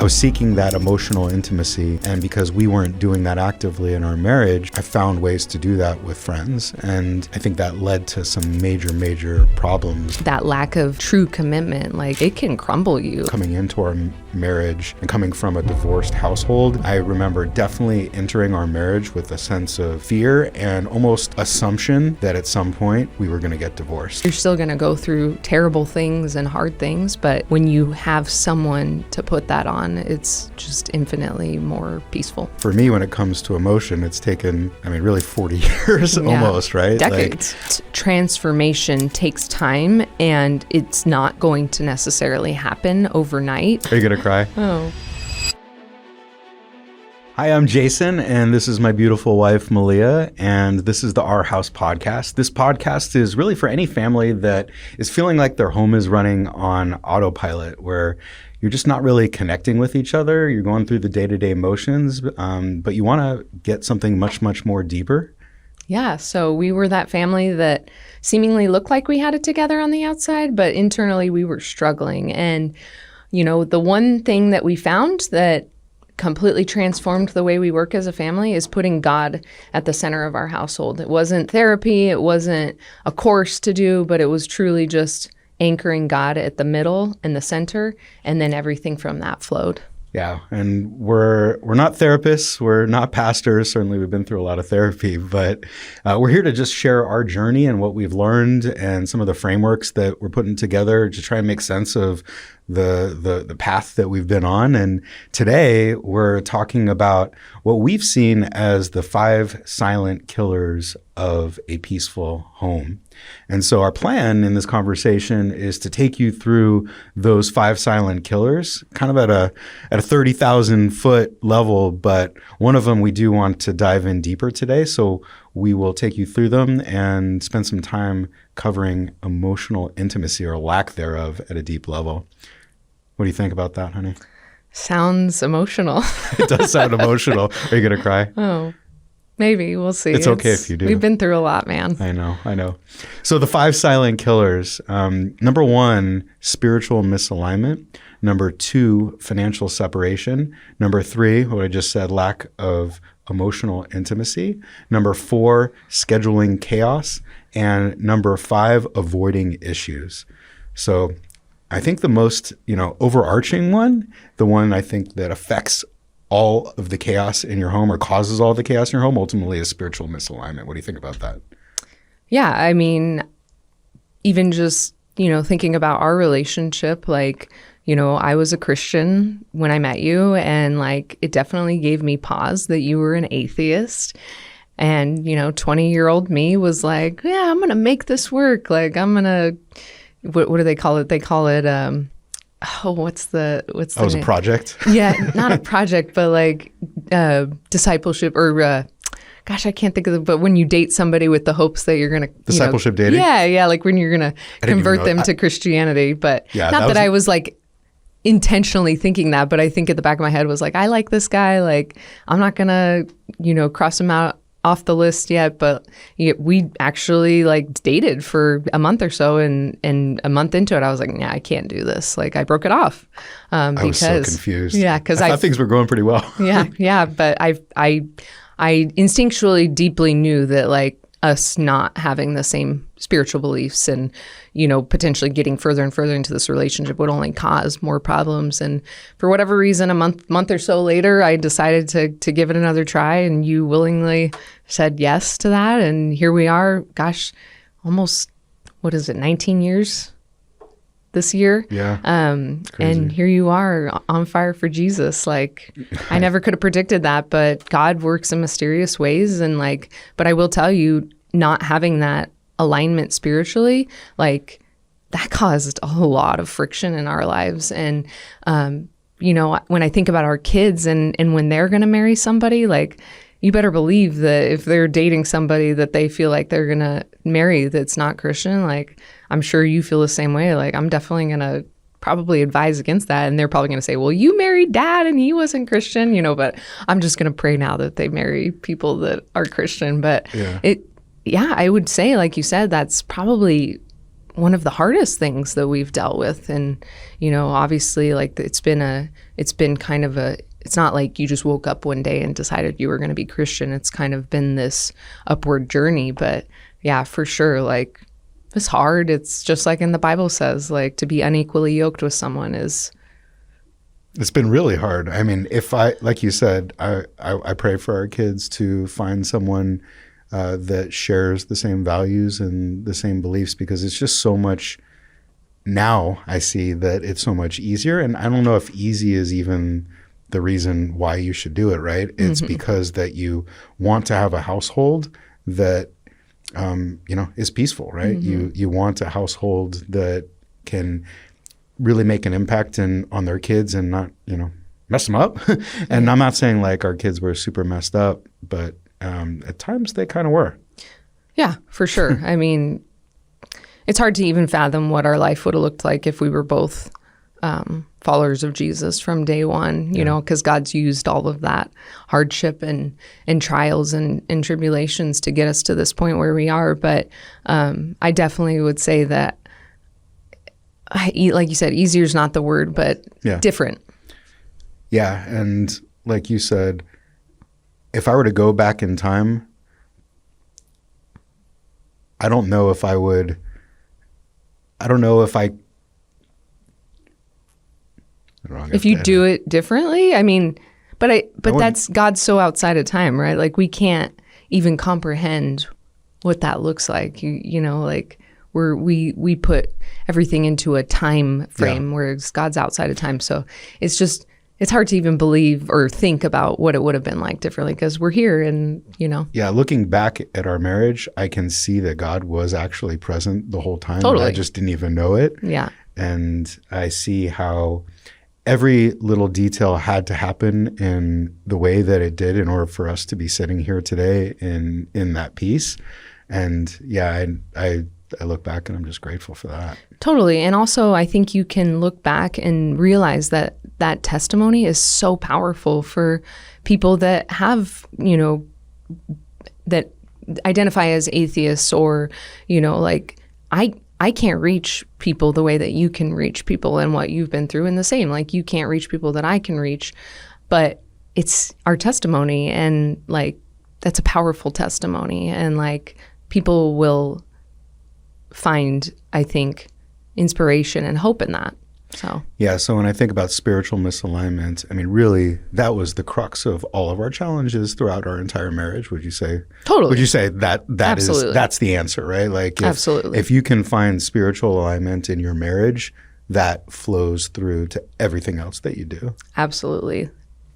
was seeking that emotional intimacy. And because we weren't doing that actively in our marriage, I found ways to do that with friends. And I think that led to some major problems. That lack of true commitment, like it can crumble you. Coming into our marriage and coming from a divorced household, I remember definitely entering our marriage with a sense of fear and almost assumption that at some point we were going to get divorced. You're still going to go through terrible things and hard things, but when you have someone to put that on, it's just infinitely more peaceful. For me, when it comes to emotion, it's taken, really 40 years almost, right? Decades. Transformation takes time, and it's not going to necessarily happen overnight. Are you going to cry? Oh. Hi, I'm Jason, and this is my beautiful wife, Malia, and this is the Our House podcast. This podcast is really for any family that is feeling like their home is running on autopilot, where you're just not really connecting with each other. You're going through the day-to-day motions, but you want to get something much more deeper. Yeah, so we were that family that seemingly looked like we had it together on the outside, but internally we were struggling. And, the one thing that we found that completely transformed the way we work as a family is putting God at the center of our household. It wasn't therapy, it wasn't a course to do, but it was truly just anchoring God at the middle and the center, and then everything from that flowed. Yeah, and we're not therapists, we're not pastors. Certainly, we've been through a lot of therapy, but we're here to just share our journey and what we've learned and some of the frameworks that we're putting together to try and make sense of the path that we've been on. And today, we're talking about what we've seen as the 5 silent killers of a peaceful home. And so our plan in this conversation is to take you through those 5 silent killers, kind of at a 30,000 foot level, but one of them we do want to dive in deeper today. So we will take you through them and spend some time covering emotional intimacy or lack thereof at a deep level. What do you think about that, honey? Sounds emotional. It does sound emotional. Are you going to cry? Oh. Maybe. We'll see. It's okay if you do. We've been through a lot, man. I know. So the 5 silent killers. Number 1, spiritual misalignment. Number 2, financial separation. Number 3, what I just said, lack of emotional intimacy. Number 4, scheduling chaos. And number 5, avoiding issues. So I think the most, overarching one, the one I think that affects all of the chaos in your home or causes all the chaos in your home ultimately is spiritual misalignment. What do you think about that? Yeah, even just, thinking about our relationship, I was a Christian when I met you, and it definitely gave me pause that you were an atheist. And, 20-year-old me was like, yeah, I'm going to make this work. I'm going to, what do they call it? They call it, what's the That was name? A project? Yeah, not a project, but discipleship or gosh, I can't think of but when you date somebody with the hopes that you're going to discipleship dating? Yeah, when you're going to convert them to Christianity, but not that I was intentionally thinking that, but I think at the back of my head was I like this guy, I'm not going to, cross him out off the list yet, but we actually dated for a month or so, and a month into it I was like, yeah, I can't do this. I broke it off I was so confused. Yeah, because I thought things were going pretty well. yeah, but I instinctually deeply knew that us not having the same spiritual beliefs and potentially getting further and further into this relationship would only cause more problems. And for whatever reason, a month or so later, I decided to give it another try, and you willingly said yes to that. And here we are, gosh, almost, 19 years this year? Yeah. And here you are on fire for Jesus. I never could have predicted that, but God works in mysterious ways. And but I will tell you, not having that alignment spiritually, that caused a lot of friction in our lives. And, when I think about our kids and when they're going to marry somebody, you better believe that if they're dating somebody that they feel like they're going to marry that's not Christian, I'm sure you feel the same way. I'm definitely going to probably advise against that. And they're probably going to say, well, you married dad and he wasn't Christian, but I'm just going to pray now that they marry people that are Christian. But I would say, like you said, that's probably one of the hardest things that we've dealt with. And, obviously it's been a it's been kind of it's not like you just woke up one day and decided you were going to be Christian. It's kind of been this upward journey. But yeah, for sure, like, it's hard. It's just like in the Bible says, like, to be unequally yoked with someone is. It's been really hard. I mean, like you said, I pray for our kids to find someone that shares the same values and the same beliefs, because it's just so much. Now I see that it's so much easier, and I don't know if easy is even the reason why you should do it, right? It's because that you want to have a household that, is peaceful, right? You want a household that can really make an impact on their kids and not, mess them up. And I'm not saying like our kids were super messed up, but at times they kind of were. Yeah, for sure. I mean, it's hard to even fathom what our life would have looked like if we were both followers of Jesus from day one, because God's used all of that hardship and trials and tribulations to get us to this point where we are. But I definitely would say that, like you said, easier is not the word, but different. Yeah. And like you said, if I were to go back in time, I don't know if you do it differently. I mean, but that's God's so outside of time, right? Like, we can't even comprehend what that looks like. Like we put everything into a time frame, whereas God's outside of time. So it's hard to even believe or think about what it would have been like differently, because we're here and, Yeah, looking back at our marriage, I can see that God was actually present the whole time. Totally. I just didn't even know it. Yeah. And I see how every little detail had to happen in the way that it did in order for us to be sitting here today in that peace. And yeah, I look back and I'm just grateful for that. Totally. And also, I think you can look back and realize that testimony is so powerful for people that have, that identify as atheists, or, like, I can't reach people the way that you can reach people and what you've been through, and the same, like, you can't reach people that I can reach, but it's our testimony, and like, that's a powerful testimony, and like, people will find, I think, inspiration and hope in that. So when I think about spiritual misalignment, I mean, really, that was the crux of all of our challenges throughout our entire marriage. Would you say? Totally. Would you say that's the answer, right? Like, absolutely. If you can find spiritual alignment in your marriage, that flows through to everything else that you do. Absolutely,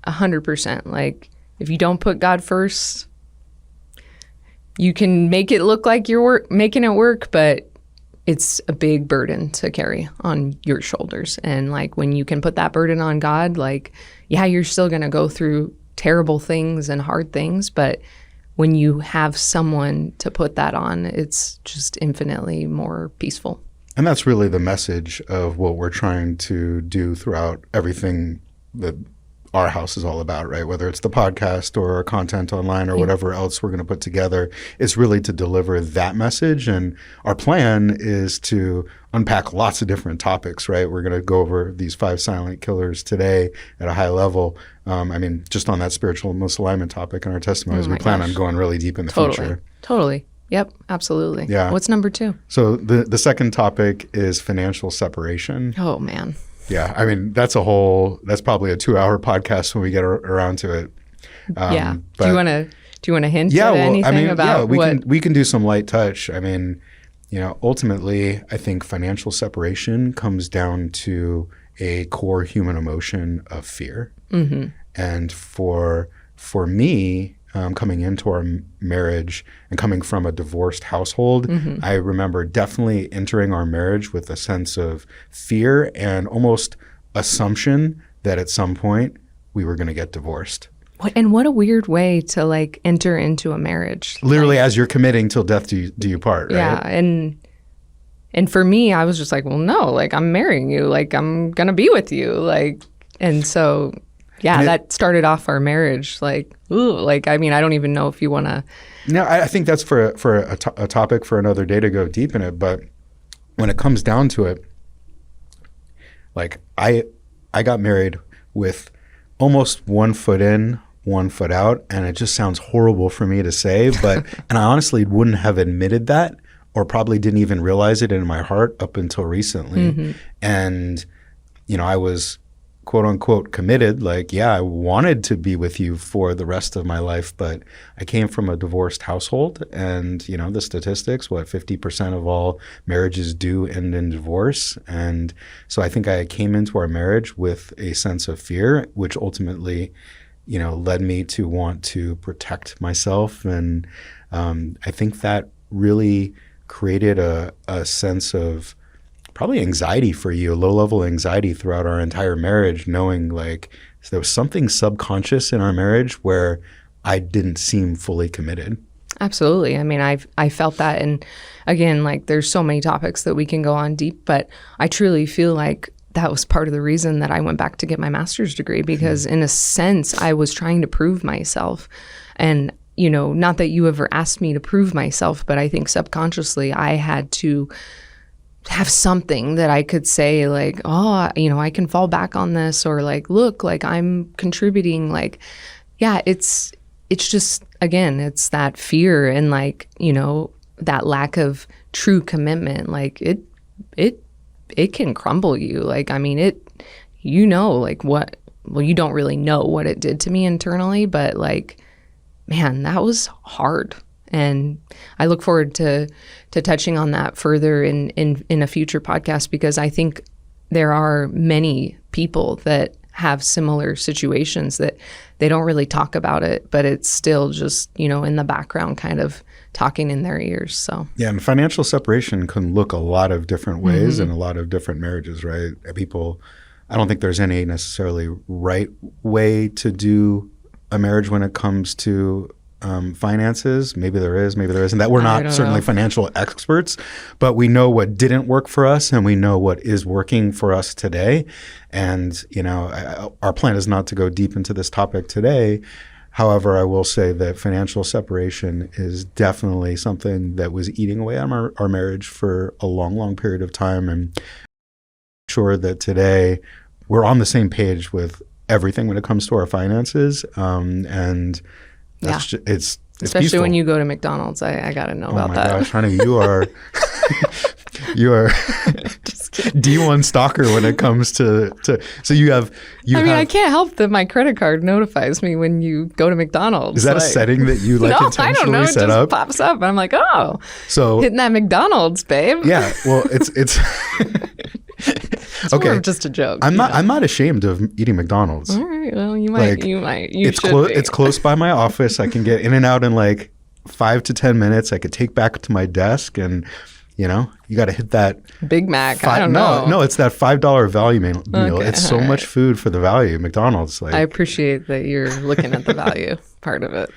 100%. Like, if you don't put God first, you can make it look like you're making it work, but it's a big burden to carry on your shoulders. And like, when you can put that burden on God, like, yeah, you're still going to go through terrible things and hard things, but when you have someone to put that on, it's just infinitely more peaceful. And that's really the message of what we're trying to do throughout everything that our house is all about, right? Whether it's the podcast or our content online or whatever else we're going to put together, it's really to deliver that message. And our plan is to unpack lots of different topics, right? We're going to go over these 5 silent killers today at a high level. I mean, just on that spiritual misalignment topic in our testimonies, we plan on going really deep in the future. Totally. Yep, absolutely. Yeah. What's number 2? So the second topic is financial separation. Oh, man. Yeah, I mean, that's probably a 2-hour podcast when we get around to it. Yeah. Do you want to hint at anything about what? We can do some light touch. I mean, ultimately, I think financial separation comes down to a core human emotion of fear. Mm-hmm. And for me, coming into our marriage and coming from a divorced household, I remember definitely entering our marriage with a sense of fear and almost assumption that at some point we were going to get divorced. And what a weird way to like enter into a marriage. Literally, as you're committing till death do you part, right? Yeah, and for me, I was just like, well, no, like, I'm marrying you, like, I'm going to be with you, like, and so... Yeah, that started off our marriage. Like, ooh, like, I mean, I don't even know if you want to. No, I think that's for a topic for another day to go deep in it. But when it comes down to it, like, I got married with almost 1 foot in, 1 foot out. And it just sounds horrible for me to say, but, and I honestly wouldn't have admitted that, or probably didn't even realize it in my heart up until recently. And, you know, I was quote unquote committed. Like, yeah, I wanted to be with you for the rest of my life, but I came from a divorced household, and, you know, the statistics, 50% of all marriages do end in divorce. And so I think I came into our marriage with a sense of fear, which ultimately, you know, led me to want to protect myself. And I think that really created a sense of probably anxiety for you, low-level anxiety throughout our entire marriage, knowing like there was something subconscious in our marriage where I didn't seem fully committed. Absolutely. I mean, I felt that. And again, like there's so many topics that we can go on deep, but I truly feel like that was part of the reason that I went back to get my master's degree, because in a sense, I was trying to prove myself. And, you know, not that you ever asked me to prove myself, but I think subconsciously I had to have something that I could say like, oh, you know, I can fall back on this, or like, look, like I'm contributing. Like, yeah, it's just, again, it's that fear and like, you know, that lack of true commitment. Like it can crumble you. Like, I mean, you know, like well, you don't really know what it did to me internally, but like, man, that was hard. And I look forward to touching on that further in a future podcast, because I think there are many people that have similar situations that they don't really talk about it, but it's still just, you know, in the background kind of talking in their ears. So yeah, and financial separation can look a lot of different ways in a lot of different marriages, right? I don't think there's any necessarily right way to do a marriage when it comes to finances. Maybe there is, maybe there isn't. That we're not certainly financial experts, but we know what didn't work for us, and we know what is working for us today. And, you know, our plan is not to go deep into this topic today. However, I will say that financial separation is definitely something that was eating away on our marriage for a long, long period of time. And I'm sure that today we're on the same page with everything when it comes to our finances. And that's it's especially peaceful. when you go to McDonald's. I got to know about that. Oh my gosh, honey, you are D1 stalker when it comes to so you have I can't help that my credit card notifies me when you go to McDonald's. Is that like a setting that you like intentionally I don't know. set it just up? Pops up and I'm like, oh, so hitting that McDonald's, babe. Yeah, well, it's It's okay. more of just a joke. I'm not ashamed of eating McDonald's. All right. Well, you might. It's close by my office. I can get in and out in like 5 to 10 minutes. I could take back to my desk, and you know, you got to hit that Big Mac. I don't know. No, it's that $5 value meal. Okay, it's so much food for the value. McDonald's. Like, I appreciate that you're looking at the value part of it.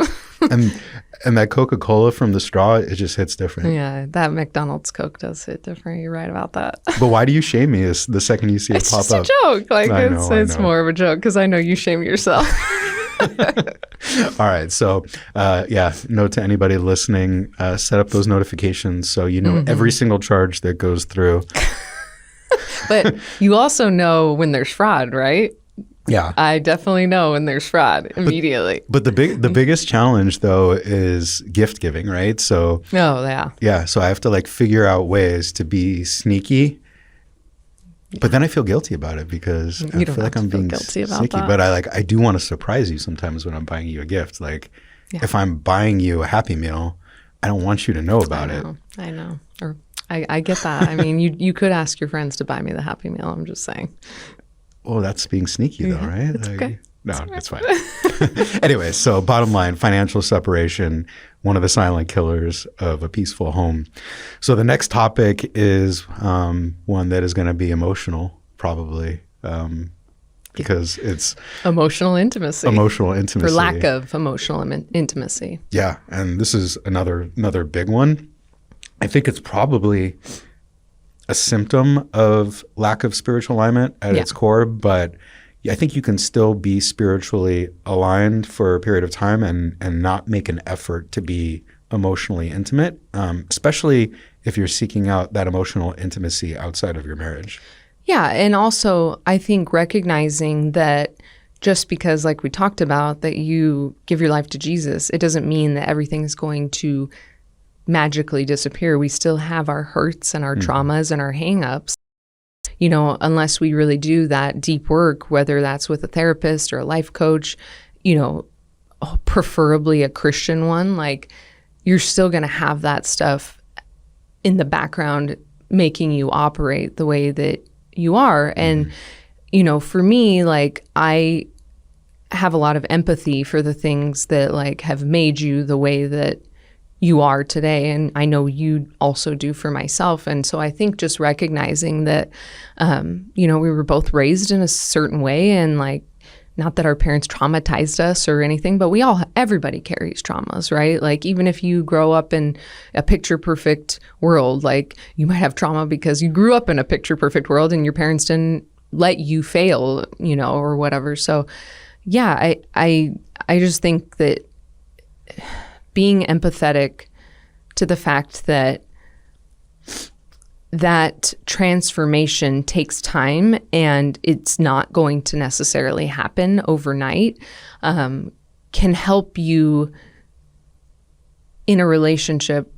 and that Coca-Cola from the straw, it just hits different. Yeah, that McDonald's Coke does hit different. You're right about that. But why do you shame me the second you see it pop up? It's just a joke. Like, it's know. more of a joke because I know you shame yourself. All right. So, note to anybody listening, set up those notifications so you know every single charge that goes through. But you also know when there's fraud, right? Yeah. I definitely know when there's fraud immediately. But the biggest challenge though is gift giving, right? So yeah. So I have to like figure out ways to be sneaky. But then I feel guilty about it because I feel like I'm being guilty about sneaky. that. But I do want to surprise you sometimes when I'm buying you a gift. Like if I'm buying you a Happy Meal, I don't want you to know about it. I know. Or I get that. I mean, you could ask your friends to buy me the Happy Meal. I'm just saying. Oh, that's being sneaky though, right? It's okay. No, it's fine. Anyway, so bottom line, financial separation, one of the silent killers of a peaceful home. So the next topic is one that is going to be emotional, probably, because it's emotional intimacy. For lack of emotional intimacy. Yeah, and this is another big one. I think it's probably a symptom of lack of spiritual alignment at its core, but I think you can still be spiritually aligned for a period of time and not make an effort to be emotionally intimate, especially if you're seeking out that emotional intimacy outside of your marriage. Yeah. And also, I think recognizing that just because, like we talked about, that you give your life to Jesus, it doesn't mean that everything is going to magically disappear. We still have our hurts and our traumas and our hangups. You know, unless we really do that deep work, whether that's with a therapist or a life coach, you know, preferably a Christian one, like you're still going to have that stuff in the background making you operate the way that you are. And, you know, for me, like I have a lot of empathy for the things that like have made you the way that you are today. And I know you also do for myself. And so I think just recognizing that, you know, we were both raised in a certain way, and like, not that our parents traumatized us or anything, but everybody carries traumas, right? Like even if you grow up in a picture perfect world, like you might have trauma because you grew up in a picture perfect world and your parents didn't let you fail, you know, or whatever. So yeah, I just think that being empathetic to the fact that that transformation takes time and it's not going to necessarily happen overnight, can help you in a relationship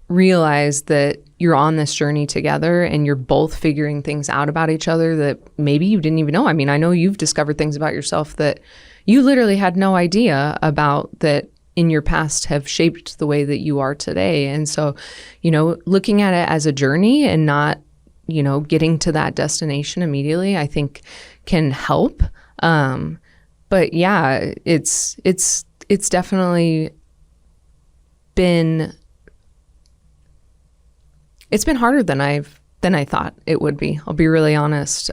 realize that you're on this journey together and you're both figuring things out about each other that maybe you didn't even know. I mean, I know you've discovered things about yourself that you literally had no idea about, that in your past have shaped the way that you are today. And so, you know, looking at it as a journey and not, you know, getting to that destination immediately, I think can help. But yeah, it's definitely been, it's been harder than I thought it would be. I'll be really honest.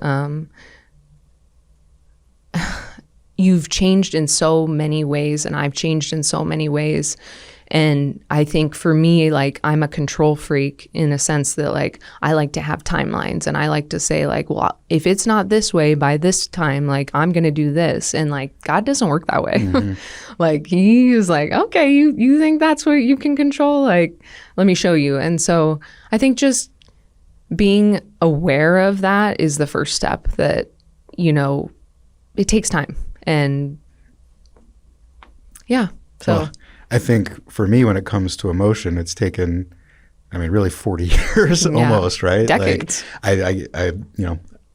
You've changed in so many ways, and I've changed in so many ways. And I think for me, like I'm a control freak in a sense that like I like to have timelines, and I like to say like, well, if it's not this way by this time, like I'm going to do this. And like God doesn't work that way. Mm-hmm. Like he is like, okay, you think that's what you can control? Like, let me show you. And so I think just being aware of that is the first step, that, you know, it takes time. And yeah, so well, I think for me, when it comes to emotion, it's taken, I mean, really 40 years almost, right? Decades. Like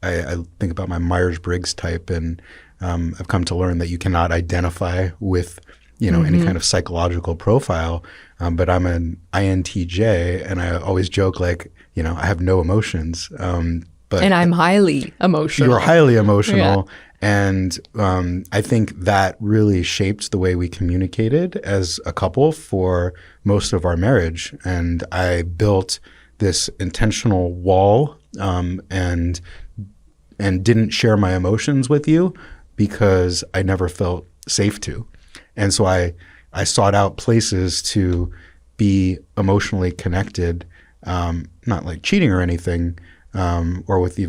I think about my Myers-Briggs type, and I've come to learn that you cannot identify with, you know, any kind of psychological profile. But I'm an INTJ, and I always joke like, you know, I have no emotions. And I'm highly emotional. You're highly emotional. Yeah. And I think that really shaped the way we communicated as a couple for most of our marriage. And I built this intentional wall and didn't share my emotions with you because I never felt safe to. And so I sought out places to be emotionally connected, not like cheating or anything, or with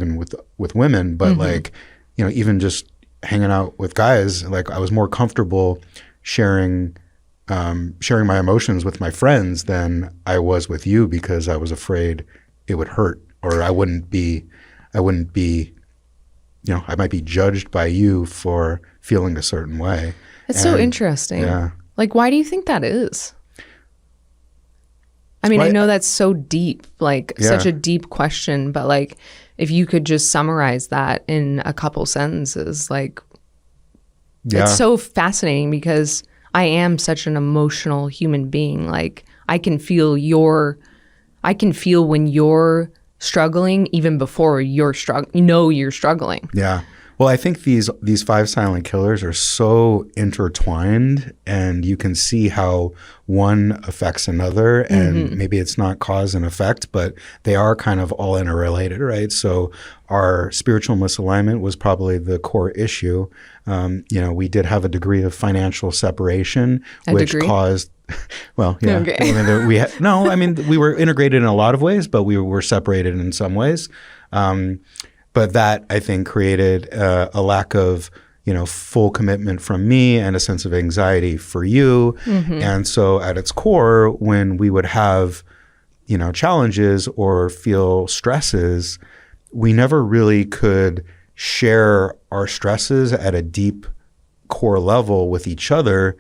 women, but like, you know, even just hanging out with guys, like I was more comfortable sharing my emotions with my friends than I was with you, because I was afraid it would hurt, or I wouldn't be, you know, I might be judged by you for feeling a certain way. It's so interesting. Yeah. Like, why do you think that is? I mean, I know that's so deep, like such a deep question, but like, if you could just summarize that in a couple sentences, like, it's so fascinating, because I am such an emotional human being. Like, I can feel when you're struggling, even before you're you're struggling. Yeah. Well, I think these 5 silent killers are so intertwined, and you can see how one affects another, and maybe it's not cause and effect, but they are kind of all interrelated, right? So our spiritual misalignment was probably the core issue. You know, we did have a degree of financial separation, which caused, well, yeah. Okay. I mean, we were integrated in a lot of ways, but we were separated in some ways. But that, I think, created a lack of, you know, full commitment from me, and a sense of anxiety for you. And so at its core, when we would have, you know, challenges or feel stresses, we never really could share our stresses at a deep core level with each other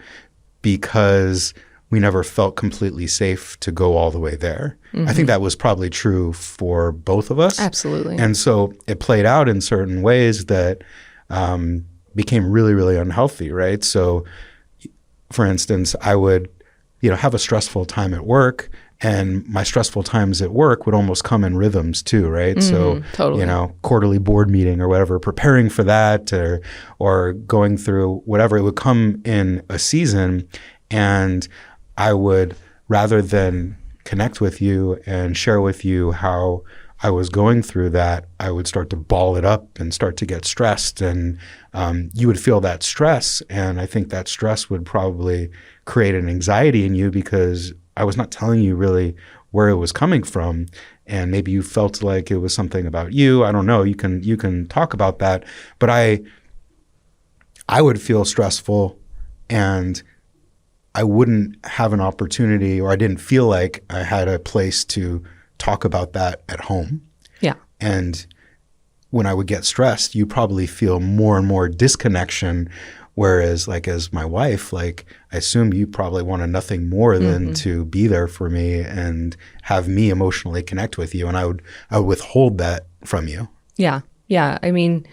because we never felt completely safe to go all the way there. I think that was probably true for both of us. Absolutely. And so it played out in certain ways that became really, really unhealthy, right? So, for instance, I would, have a stressful time at work, and my stressful times at work would almost come in rhythms too, right? So, totally. quarterly board meeting or whatever, preparing for that or going through whatever, it would come in a season, and I would, rather than connect with you and share with you how I was going through that, I would start to ball it up and start to get stressed, and you would feel that stress, and I think that stress would probably create an anxiety in you because I was not telling you really where it was coming from, and maybe you felt like it was something about you. I don't know. You can talk about that, but I would feel stressful, and I wouldn't have an opportunity, or I didn't feel like I had a place to talk about that at home. Yeah. And when I would get stressed, you probably feel more and more disconnection. Whereas, like, as my wife, like, I assume you probably wanted nothing more than to be there for me and have me emotionally connect with you. And I would withhold that from you. Yeah. Yeah. I mean,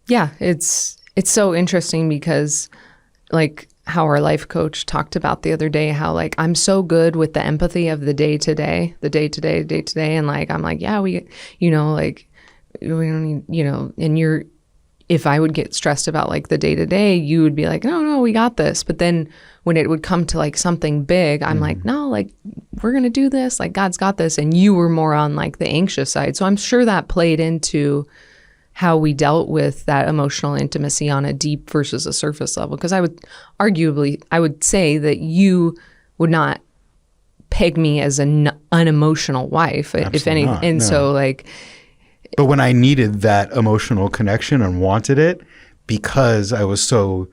yeah, it's so interesting because, like, how our life coach talked about the other day, how, like, I'm so good with the empathy of the day to day. And, like, I'm like, yeah, we don't need, and if I would get stressed about, like, the day to day, you would be like, no, we got this. But then when it would come to, like, something big, I'm like, no, like, we're going to do this. Like, God's got this. And you were more on, like, the anxious side. So I'm sure that played into how we dealt with that emotional intimacy on a deep versus a surface level. Because I would say that you would not peg me as an unemotional wife, if any. Not, and no. so, like, but when I needed that emotional connection and wanted it, because I was so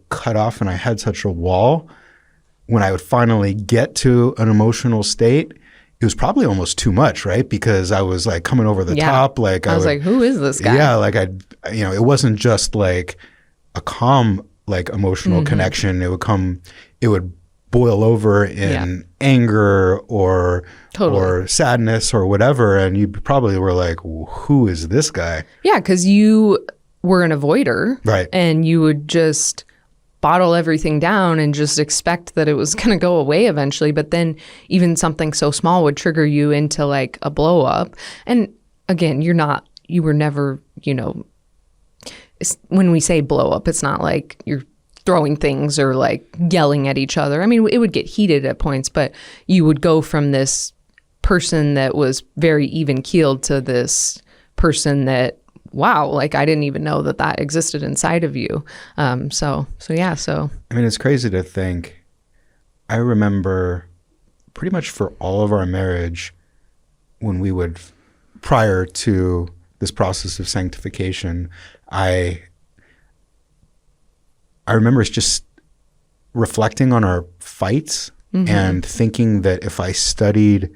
cut off and I had such a wall, when I would finally get to an emotional state, it was probably almost too much, right? Because I was, like, coming over the top. Like, I was like, who is this guy? Yeah, like, it wasn't just like a calm, like, emotional connection. It would boil over in anger or sadness or whatever, and you probably were like, who is this guy? Yeah, because you were an avoider, right? And you would just bottle everything down and just expect that it was going to go away eventually. But then even something so small would trigger you into, like, a blow up. And again, you were never, when we say blow up, it's not like you're throwing things or, like, yelling at each other. I mean, it would get heated at points, but you would go from this person that was very even keeled to this person that, wow, like, I didn't even know that existed inside of you. So. I mean, it's crazy to think. I remember pretty much for all of our marriage, when we would, prior to this process of sanctification, I remember just reflecting on our fights and thinking that if I studied,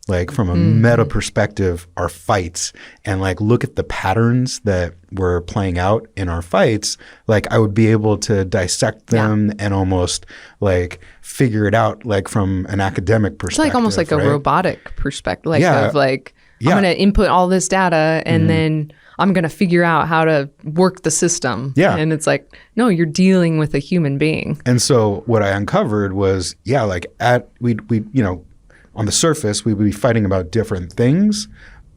like, from a meta perspective, our fights, and, like, look at the patterns that were playing out in our fights, like, I would be able to dissect them and almost, like, figure it out, like, from an academic perspective. It's like almost like right? a robotic perspective, like, of, like, Yeah. I'm going to input all this data and then I'm going to figure out how to work the system. Yeah. And it's like, no, you're dealing with a human being. And so what I uncovered was, like, we on the surface, we would be fighting about different things,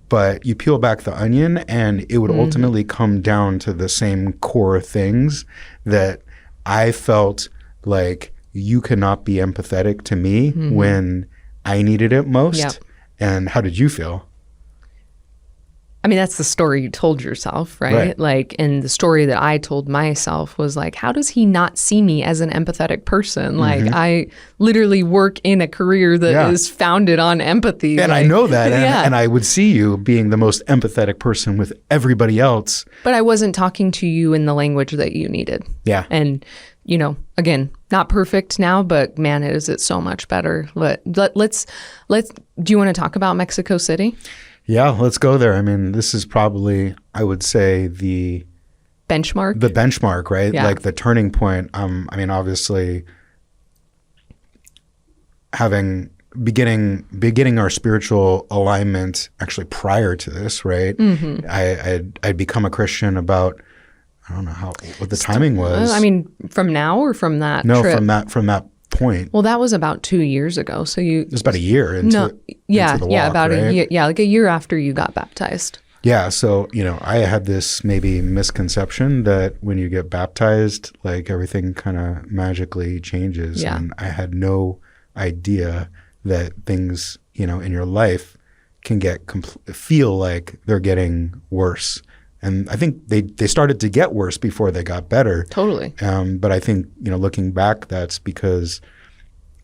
but you peel back the onion and it would ultimately come down to the same core things that I felt like you cannot be empathetic to me when I needed it most. Yep. And how did you feel? I mean, that's the story you told yourself, right? Right. Like, and the story that I told myself was like, how does he not see me as an empathetic person? Like, I literally work in a career that is founded on empathy. And like, I know that. And, yeah. and I would see you being the most empathetic person with everybody else. But I wasn't talking to you in the language that you needed. Yeah. And, you know, again, not perfect now, but man, is it so much better. Let's, do you want to talk about Mexico City? Yeah, let's go there. I mean, this is probably, I would say, the benchmark, right? Yeah. Like the turning point. I mean, obviously, beginning our spiritual alignment actually prior to this, right? I'd become a Christian about, I don't know what the timing was. I mean, from now or from that No, trip? from that point. Well, that was about 2 years ago. So It was about a year into the walk, about right? a year. Yeah, like a year after you got baptized. Yeah. So, you know, I had this maybe misconception that when you get baptized, like everything kind of magically changes. Yeah. And I had no idea that things, you know, in your life can feel like they're getting worse. And I think they started to get worse before they got better. Totally. But I think, you know, looking back, that's because,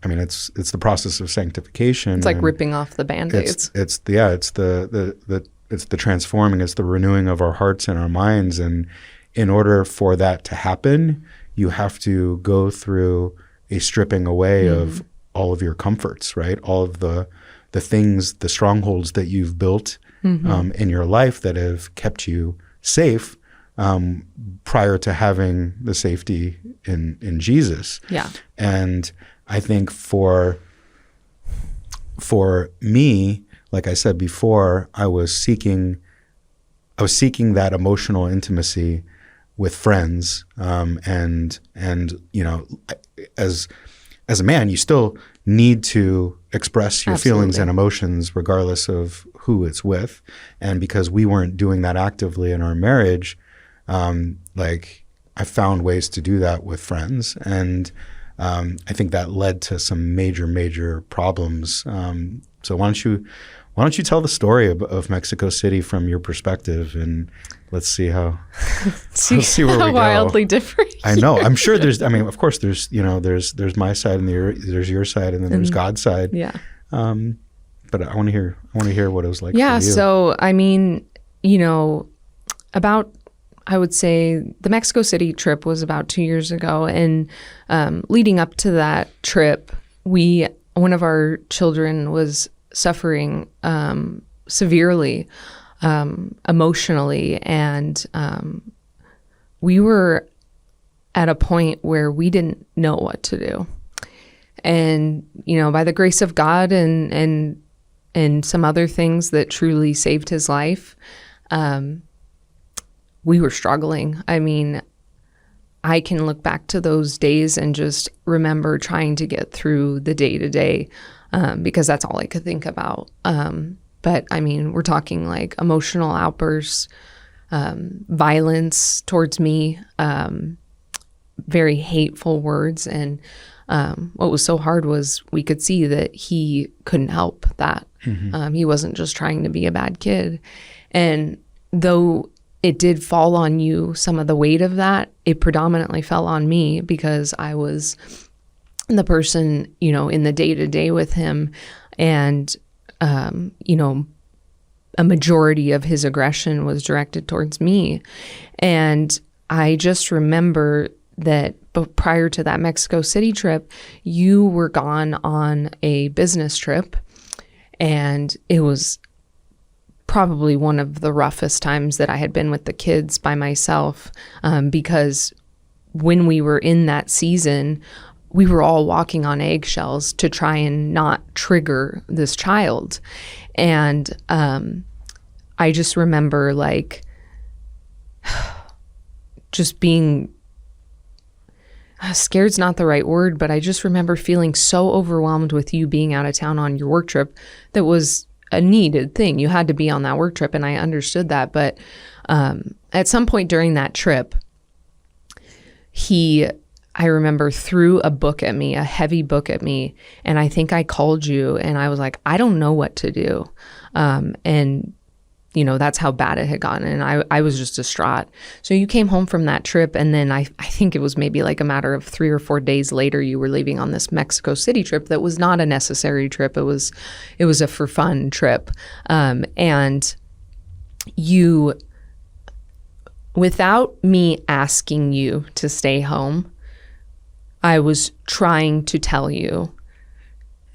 I mean, it's the process of sanctification. It's like ripping off the Band-Aids. It's the transforming, it's the renewing of our hearts and our minds. And in order for that to happen, you have to go through a stripping away of all of your comforts, right? All of the things, the strongholds that you've built in your life that have kept you safe prior to having the safety in Jesus. Yeah. And I think for me, like I said before, I was seeking that emotional intimacy with friends, and you know, as a man, you still need to express your feelings and emotions regardless of who it's with. And because we weren't doing that actively in our marriage, like I found ways to do that with friends, and I think that led to some major problems. So why don't you tell the story of Mexico City from your perspective, and let's see how let's see where we go. Wildly different. I know. I'm sure there's. I mean, of course, there's there's my side and there's your side, and then there's God's side. Yeah. But I want to hear what it was like. Yeah. For you. So I mean, you know, I would say the Mexico City trip was about 2 years ago, and leading up to that trip, one of our children was suffering severely emotionally, and we were at a point where we didn't know what to do. And you know, by the grace of God and some other things that truly saved his life, we were struggling. I mean, I can look back to those days and just remember trying to get through the day-to-day, because that's all I could think about. But I mean, we're talking like emotional outbursts, violence towards me, very hateful words. And what was so hard was we could see that he couldn't help that. He wasn't just trying to be a bad kid. And though it did fall on you, some of the weight of that, it predominantly fell on me because I was the person, you know, in the day-to-day with him. And, you know, a majority of his aggression was directed towards me. And I just remember that prior to that Mexico City trip, you were gone on a business trip, and it was probably one of the roughest times that I had been with the kids by myself, because when we were in that season, we were all walking on eggshells to try and not trigger this child. And I just remember like just being scared's not the right word, but I just remember feeling so overwhelmed with you being out of town on your work trip. That was a needed thing. You had to be on that work trip, and I understood that. But at some point during that trip, I remember threw a book at me, a heavy book at me, and I think I called you, and I was like, I don't know what to do. And that's how bad it had gotten. And I was just distraught. So you came home from that trip. And then I think it was maybe like a matter of 3 or 4 days later, you were leaving on this Mexico City trip that was not a necessary trip. It was a for fun trip. And you, without me asking you to stay home, I was trying to tell you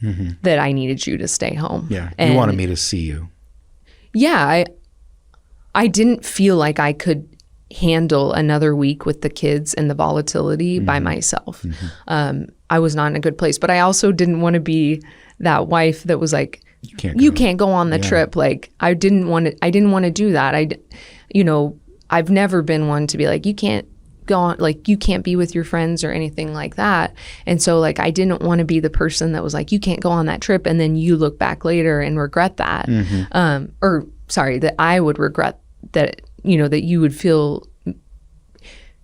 that I needed you to stay home. Yeah. You wanted me to see you. Yeah, I didn't feel like I could handle another week with the kids and the volatility by myself. I was not in a good place, but I also didn't want to be that wife that was like, you can't go on the trip. Like I didn't want to do that. I've never been one to be like, you can't go on, like you can't be with your friends or anything like that. And so like I didn't want to be the person that was like, you can't go on that trip, and then you look back later and regret that. That I would regret that, that you would feel,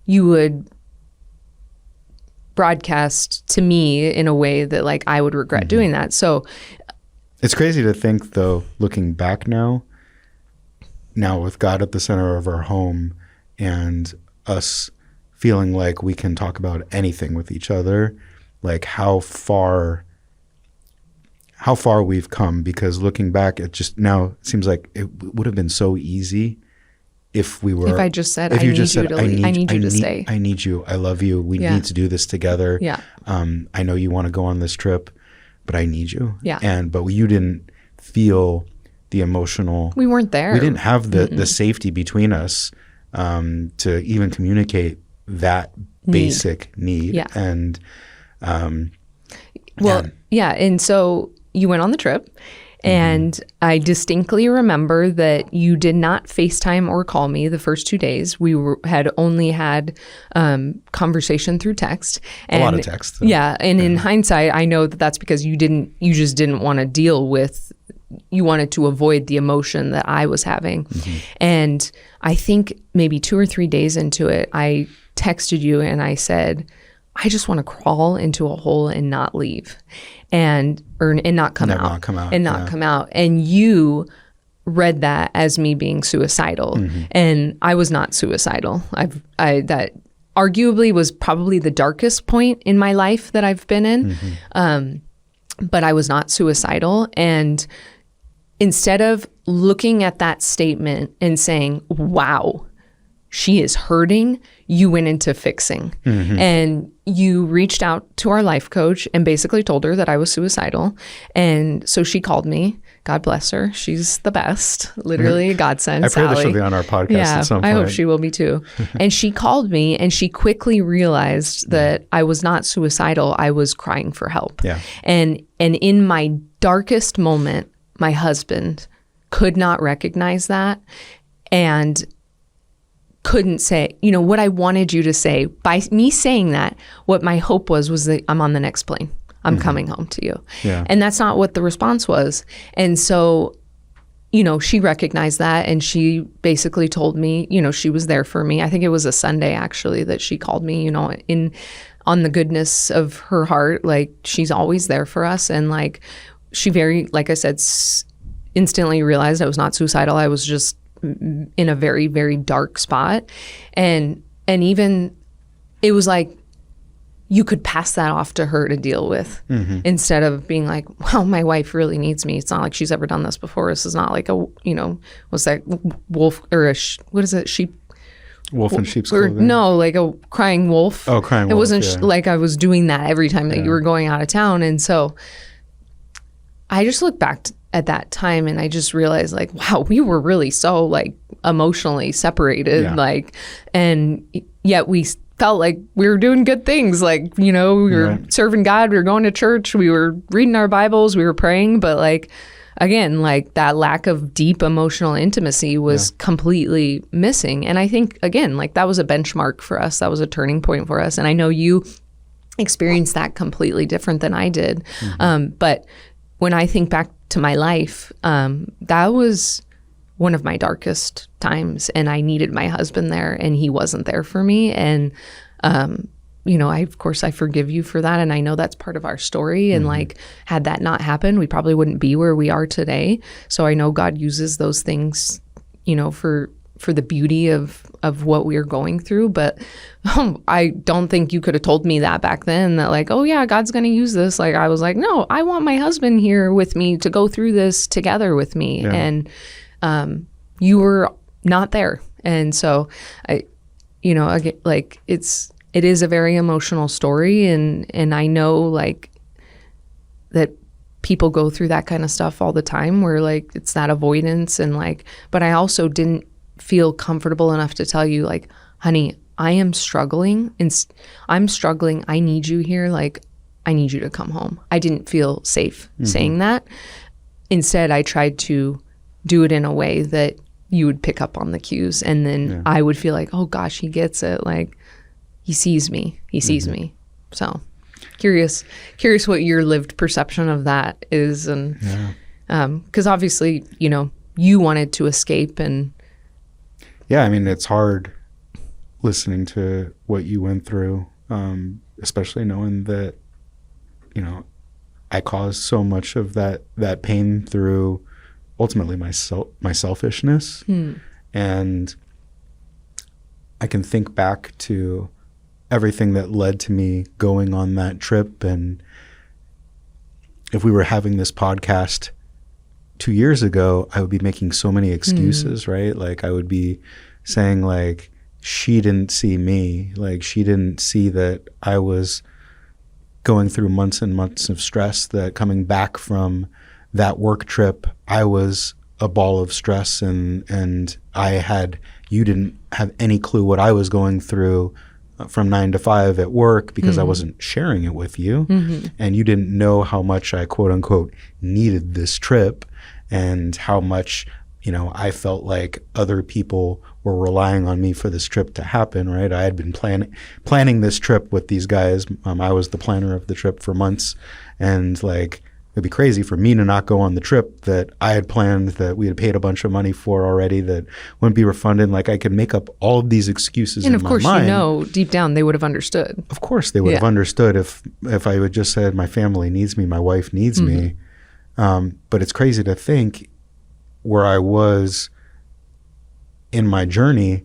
you would broadcast to me in a way that like I would regret doing that. So it's crazy to think though, looking back now with God at the center of our home and us feeling like we can talk about anything with each other, like how far we've come, because looking back, it just now seems like it would have been so easy if I just said, I need you to stay. I need you. I love you. We need to do this together. Yeah. I know you want to go on this trip, but I need you. Yeah. But you didn't feel the emotional. We weren't there. We didn't have the safety between us to even communicate that basic need. Yeah. And and so you went on the trip, and I distinctly remember that you did not FaceTime or call me the first 2 days. We had only had conversation through text. And, a lot of text. Yeah. And in hindsight, I know that that's because you just didn't want to deal with, you wanted to avoid the emotion that I was having. And I think maybe 2 or 3 days into it, I texted you and I said, I just want to crawl into a hole and not leave and not come out. And you read that as me being suicidal. And I was not suicidal. That arguably was probably the darkest point in my life that I've been in. But I was not suicidal. And instead of looking at that statement and saying, wow, she is hurting, you went into fixing. And you reached out to our life coach and basically told her that I was suicidal. And so she called me. God bless her. She's the best. Literally a godsend. I pray that she'll be on our podcast at some point. I hope she will be too. And she called me and she quickly realized that I was not suicidal. I was crying for help. Yeah. And in my darkest moment, my husband could not recognize that and couldn't say, what I wanted you to say. By me saying that, what my hope was that I'm on the next plane. I'm coming home to you. Yeah. And that's not what the response was. And so, she recognized that and she basically told me, she was there for me. I think it was a Sunday actually that she called me, on the goodness of her heart. Like she's always there for us. And like, she like I said, instantly realized I was not suicidal. I was just in a very, very dark spot. And even it was like, you could pass that off to her to deal with instead of being like, well, my wife really needs me. It's not like she's ever done this before. This is not like a, what's that wolf or what is it? Sheep. Wolf in sheep's clothing? No, like a crying wolf. Oh, crying wolf. It wasn't like I was doing that every time that you were going out of town. And so I just look back at that time and I just realized like, wow, we were really so like emotionally separated, and yet we felt like we were doing good things. Like, we were serving God, we were going to church, we were reading our Bibles, we were praying, but like, again, like that lack of deep emotional intimacy was completely missing. And I think, again, like that was a benchmark for us. That was a turning point for us. And I know you experienced that completely different than I did. But when I think back to my life, that was one of my darkest times, and I needed my husband there and he wasn't there for me. And, of course I forgive you for that. And I know that's part of our story. And like, had that not happened, we probably wouldn't be where we are today. So I know God uses those things, for the beauty of what we were going through. But I don't think you could have told me that back then, that like, oh yeah, God's going to use this. Like, I was like, no, I want my husband here with me to go through this together with me. Yeah. And you were not there. And so again, like it is a very emotional story. And I know like that people go through that kind of stuff all the time where like it's that avoidance and like, but I also didn't feel comfortable enough to tell you like, honey, I am struggling and I'm struggling. I need you here. Like, I need you to come home. I didn't feel safe saying that. Instead, I tried to do it in a way that you would pick up on the cues. And then I would feel like, oh gosh, he gets it. Like, he sees me. He sees me. So curious what your lived perception of that is. And because obviously, you wanted to escape. And yeah, I mean, it's hard listening to what you went through, especially knowing that, I caused so much of that pain through ultimately my selfishness. And I can think back to everything that led to me going on that trip. And if we were having this podcast 2 years ago, I would be making so many excuses, right? Like I would be saying like, she didn't see me. Like she didn't see that I was going through months and months of stress, that coming back from that work trip, I was a ball of stress and you didn't have any clue what I was going through from 9 to 5 at work because I wasn't sharing it with you. And you didn't know how much I quote unquote needed this trip and how much, I felt like other people were relying on me for this trip to happen, right? I had been planning this trip with these guys. I was the planner of the trip for months, and like, it'd be crazy for me to not go on the trip that I had planned, that we had paid a bunch of money for already, that wouldn't be refunded. Like I could make up all of these excuses in my mind. And of course, deep down they would have understood. Of course they would have understood if I would just said, my family needs me, my wife needs me. But it's crazy to think where I was in my journey,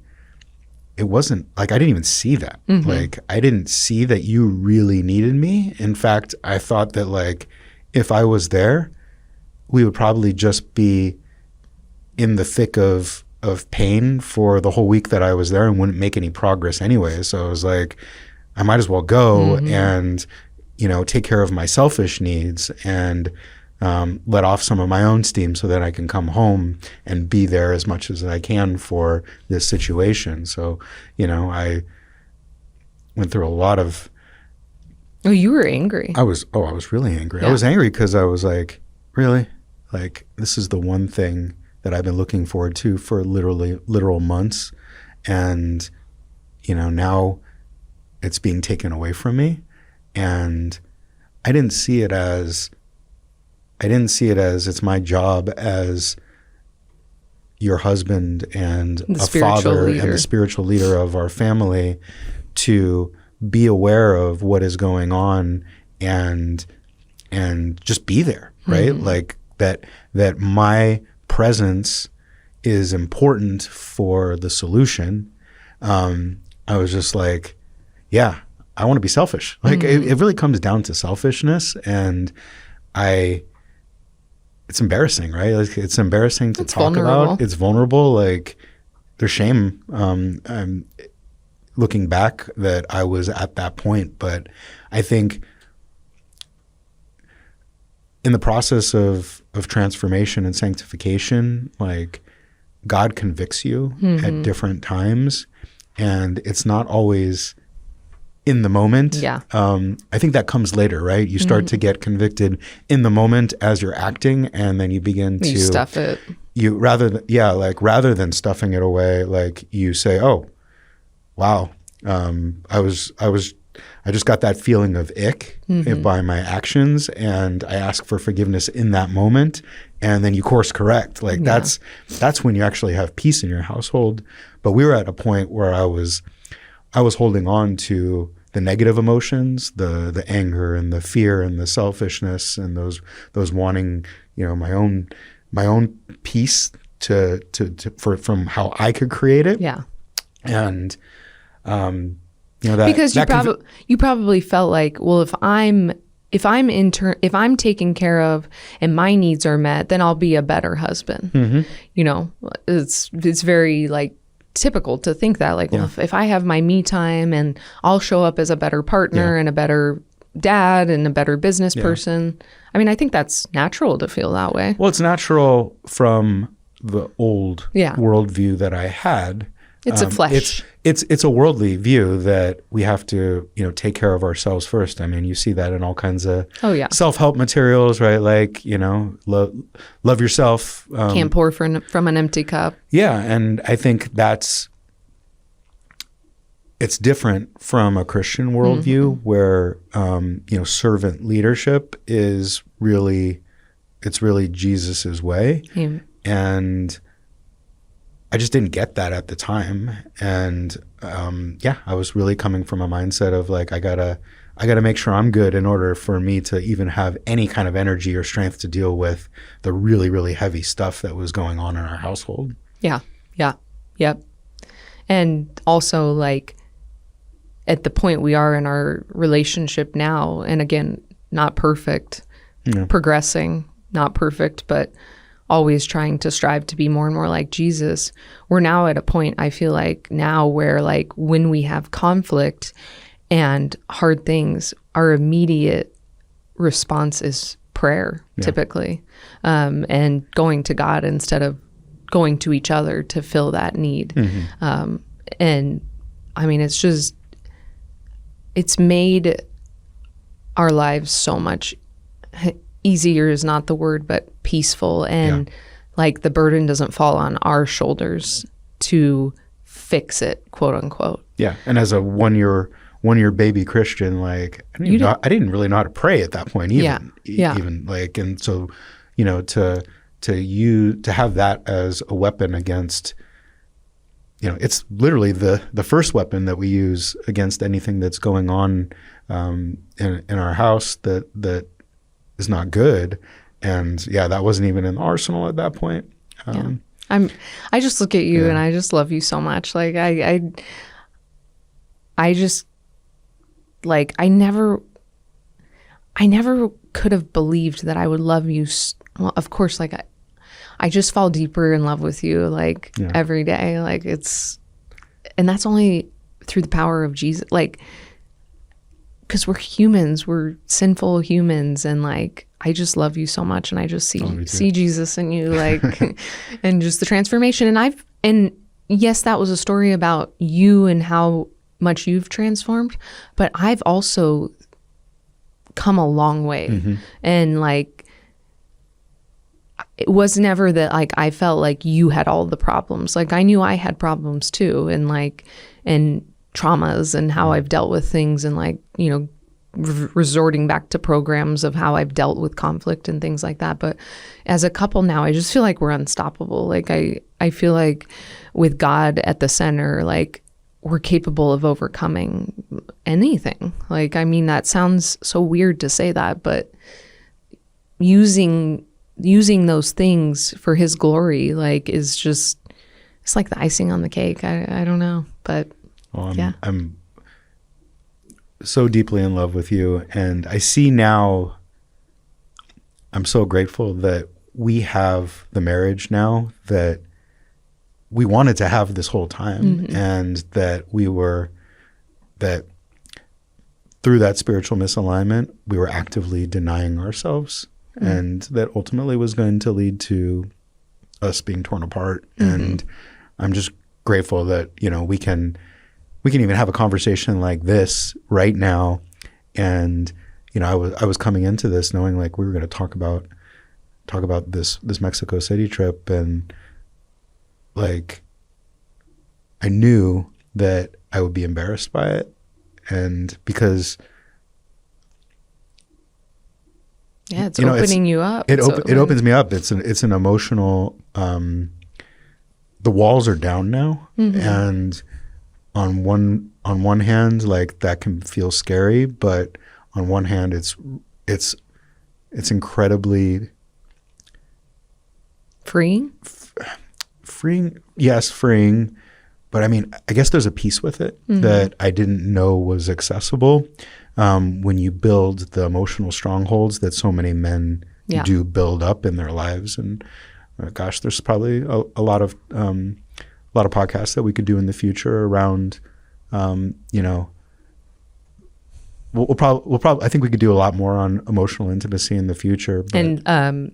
it wasn't like, I didn't even see that. Like I didn't see that you really needed me. In fact, I thought that like, if I was there, we would probably just be in the thick of pain for the whole week that I was there and wouldn't make any progress anyway. So I was like, I might as well go and, take care of my selfish needs and let off some of my own steam so that I can come home and be there as much as I can for this situation. So, I went through a lot of. Oh, you were angry. I was really angry. Yeah. I was angry because I was like, really? Like, this is the one thing that I've been looking forward to for literal months. And, now it's being taken away from me. And I didn't see it as it's my job as your husband and a father and the spiritual leader of our family to be aware of what is going on and just be there, right? Like that my presence is important for the solution. I was just like, yeah, I want to be selfish. Like it really comes down to selfishness, and it's embarrassing, right? Like, it's embarrassing to talk about. It's vulnerable. Like there's shame. I'm looking back that I was at that point, but I think in the process of transformation and sanctification, like God convicts you at different times, and it's not always in the moment. Yeah. I think that comes later, right? You start to get convicted in the moment as you're acting, and then you begin to stuff it. Rather than stuffing it away, like you say, "Oh, wow, I just got that feeling of ick by my actions, and I ask for forgiveness in that moment, and then you course correct." Like that's when you actually have peace in your household. But we were at a point where I was holding on to the negative emotions, the anger and the fear and the selfishness and those wanting, my own peace from how I could create it. Yeah. And that because you probably felt like, well, if I'm taken care of and my needs are met, then I'll be a better husband. It's very like typical to think that, like, well, if I have my me time and I'll show up as a better partner and a better dad and a better business person. I mean, I think that's natural to feel that way. Well, it's natural from the old worldview that I had. It's a flesh. It's a worldly view that we have to, take care of ourselves first. I mean, you see that in all kinds of self-help materials, right? Like, love yourself. Can't pour from an empty cup. Yeah, and I think it's different from a Christian worldview where, servant leadership is really Jesus's way. Yeah. And I just didn't get that at the time. And I was really coming from a mindset of like, I gotta make sure I'm good in order for me to even have any kind of energy or strength to deal with the really, really heavy stuff that was going on in our household. Yeah. Yeah. Yep. And also, like, at the point we are in our relationship now, and again, not perfect, progressing, not perfect, but always trying to strive to be more and more like Jesus. We're now at a point, I feel like now, where like when we have conflict and hard things, our immediate response is prayer, typically, and going to God instead of going to each other to fill that need. And I mean, it's made our lives so much easier is not the word, but peaceful. And like the burden doesn't fall on our shoulders to fix it, quote unquote. Yeah. And as a one-year baby Christian, like I didn't really know how to pray at that point even. Even like, and so, to have that as a weapon against, it's literally the first weapon that we use against anything that's going on in our house that is not good. And that wasn't even in the arsenal at that point. I just look at you and I just love you so much. Like I just like I never could have believed that I would love you. Well, of course, like I just fall deeper in love with you like every day. Like and that's only through the power of Jesus. Like, because we're humans, we're sinful humans, and like I just love you so much, and I just see Jesus in you, like, and just the transformation. And yes, that was a story about you and how much you've transformed, but I've also come a long way, and like it was never that like I felt like you had all the problems. Like I knew I had problems too, and traumas and how I've dealt with things, and like, resorting back to programs of how I've dealt with conflict and things like that. But as a couple now, I just feel like we're unstoppable. Like I feel like with God at the center, like we're capable of overcoming anything. Like, I mean, that sounds so weird to say that, but using those things for his glory, like, is just, it's like the icing on the cake. I don't know, but I'm so deeply in love with you. And I see now, I'm so grateful that we have the marriage now that we wanted to have this whole time, and that that through that spiritual misalignment, we were actively denying ourselves, and that ultimately was going to lead to us being torn apart. And I'm just grateful that, we can even have a conversation like this right now. And, I was coming into this knowing like we were going to talk about this Mexico City trip, and like I knew that I would be embarrassed by it, and because it's opening you up. It opens me up. It's an emotional. The walls are down now, and on one hand, like that can feel scary, but on one hand, it's incredibly freeing. freeing. Yes, freeing. But I mean, I guess there's a piece with it that I didn't know was accessible when you build the emotional strongholds that so many men do build up in their lives. And gosh, there's probably a lot of podcasts that we could do in the future around, you know, we'll probably I think we could do a lot more on emotional intimacy in the future. But.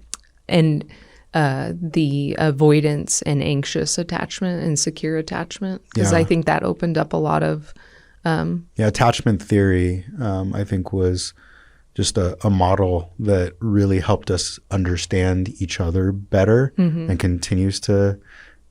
And the avoidance and anxious attachment and secure attachment, because I think that opened up a lot of attachment theory. I think was just a model that really helped us understand each other better and continues to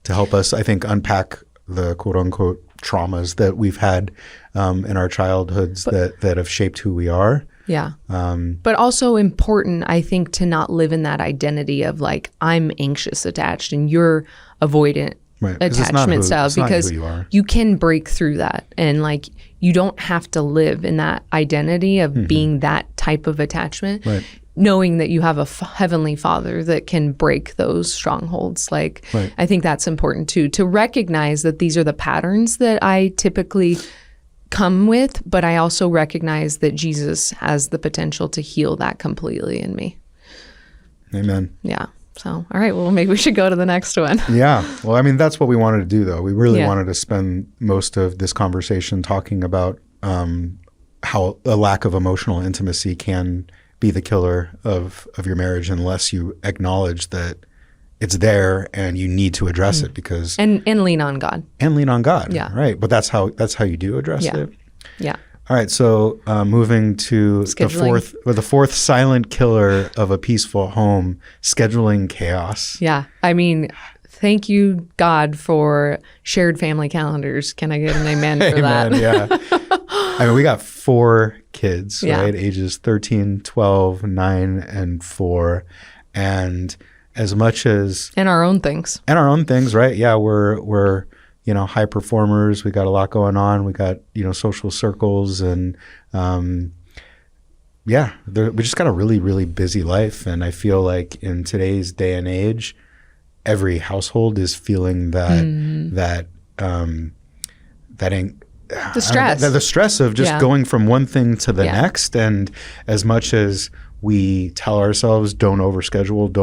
help us, I think, unpack the quote unquote traumas that we've had in our childhoods that have shaped who we are. Yeah. But also important, I think, to not live in that identity of like, I'm anxious attached and you're avoidant attachment style, because you can break through that. And like, you don't have to live in that identity of being that type of attachment, knowing that you have a heavenly Father that can break those strongholds. Like, I think that's important too, to recognize that these are the patterns that I typically come with, but I also recognize that Jesus has the potential to heal that completely in me. Amen. Yeah. So, all right, well, maybe we should go to the next one. Yeah. Well, I mean, that's what we wanted to do, though. We really wanted to spend most of this conversation talking about how a lack of emotional intimacy can be the killer of your marriage unless you acknowledge that it's there and you need to address it, because and lean on God. And lean on God. Yeah. Right. But that's how you do address it. Yeah. All right. So moving to the fourth silent killer of a peaceful home, scheduling chaos. Yeah. I mean, thank you, God, for shared family calendars. Can I get an amen for that? Yeah. I mean, we got 4 kids, right? Ages 13, 12, 9, and 4. And as much as and our own things, right? Yeah, we're high performers. We got a lot going on. We got social circles, and we just got a really, really busy life. And I feel like in today's day and age, every household is feeling the stress of just going from one thing to the next. And as much as we tell ourselves, don't overschedule.